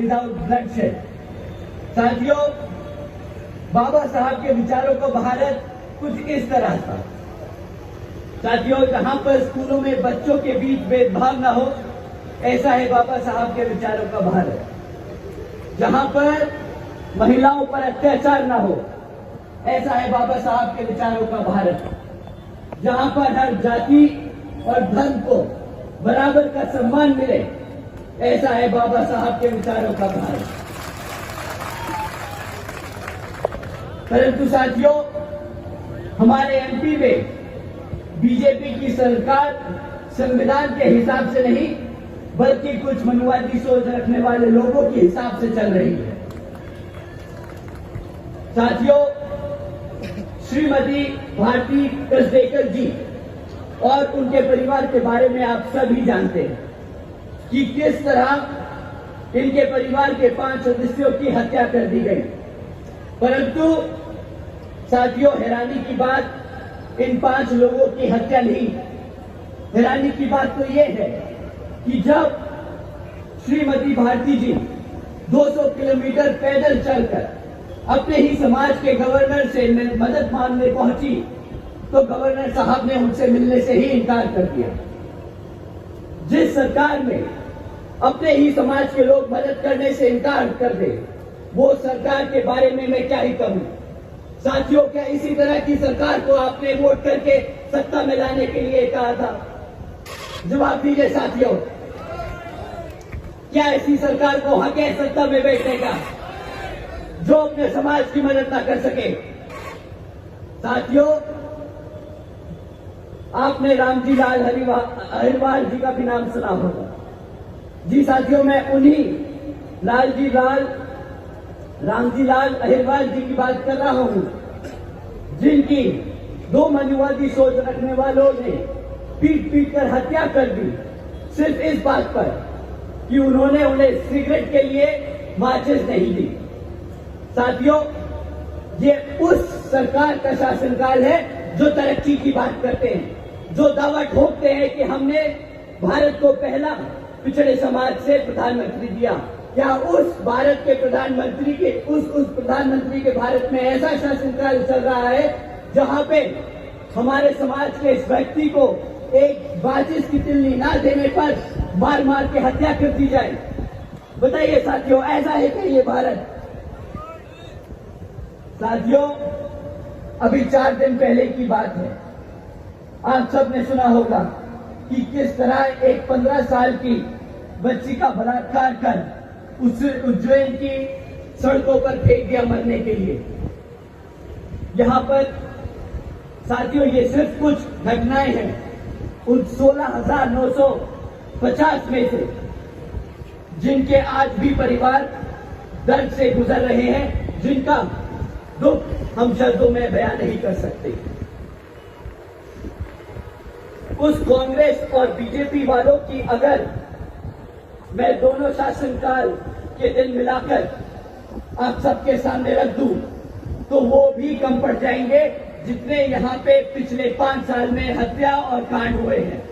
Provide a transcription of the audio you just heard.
Without bloodshed. साथियों, बाबा साहब के विचारों को भारत कुछ इस तरह था। साथियों, जहां पर स्कूलों में बच्चों के बीच भेदभाव न हो, ऐसा है बाबा साहब के विचारों का भारत। जहां पर महिलाओं पर अत्याचार न हो, ऐसा है बाबा साहब के विचारों का भारत। जहां पर हर जाति और धर्म को बराबर का सम्मान मिले, ऐसा है बाबा साहब के विचारों का भारत। परंतु साथियों, हमारे एमपी में बीजेपी की सरकार संविधान के हिसाब से नहीं, बल्कि कुछ मनुवादी सोच रखने वाले लोगों के हिसाब से चल रही है। साथियों, श्रीमती भारती कसडेकर जी और उनके परिवार के बारे में आप सभी जानते हैं कि किस तरह इनके परिवार के 5 सदस्यों की हत्या कर दी गई। परंतु साथियों, हैरानी की बात इन 5 लोगों की हत्या नहीं। हैरानी की बात तो यह है कि जब श्रीमती भारती जी 200 किलोमीटर पैदल चलकर अपने ही समाज के गवर्नर से मदद मांगने पहुंची, तो गवर्नर साहब ने उनसे मिलने से ही इनकार कर दिया। जिस सरकार में अपने ही समाज के लोग मदद करने से इनकार कर दे, वो सरकार के बारे में मैं क्या ही कहूं। साथियों, क्या इसी तरह की सरकार को आपने वोट करके सत्ता में लाने के लिए कहा था? जवाब दीजिए साथियों, क्या ऐसी सरकार को हक है सत्ता में बैठने का जो अपने समाज की मदद ना कर सके? साथियों, आपने रामजी लाल अहिरवार जी का भी नाम सुना होगा। जी साथियों, मैं उन्हीं रामजी लाल अहिरवार जी की बात कर रहा हूं, जिनकी 2 मनुवादी सोच रखने वालों ने पीट कर हत्या कर दी, सिर्फ इस बात पर कि उन्होंने उन्हें सिगरेट के लिए माचिस नहीं दी। साथियों, ये उस सरकार का शासनकाल है जो तरक्की की बात करते हैं, जो दावा ठोकते हैं कि हमने भारत को पहला पिछड़े समाज से प्रधानमंत्री दिया। क्या उस भारत के प्रधानमंत्री के उस प्रधानमंत्री के भारत में ऐसा शासनकाल चल रहा है जहां पे हमारे समाज के इस व्यक्ति को एक माचिस की तिल्ली ना देने पर मार मार के हत्या कर दी जाए? बताइए साथियों, ऐसा है क्या ये भारत? साथियों, अभी 4 दिन पहले की बात है। आप सबने सुना होगा कि किस तरह एक 15 साल की बच्ची का बलात्कार कर उस उज्जैन की सड़कों पर फेंक दिया मरने के लिए। यहां पर साथियों, ये सिर्फ कुछ घटनाएं हैं उन 16,950 में से, जिनके आज भी परिवार दर्द से गुजर रहे हैं, जिनका दुख हम शब्दों में बयान नहीं कर सकते। उस कांग्रेस और बीजेपी वालों की अगर मैं दोनों शासनकाल के दिन मिलाकर आप सबके सामने रख दूं, तो वो भी कम पड़ जाएंगे जितने यहां पे पिछले 5 साल में हत्या और कांड हुए हैं।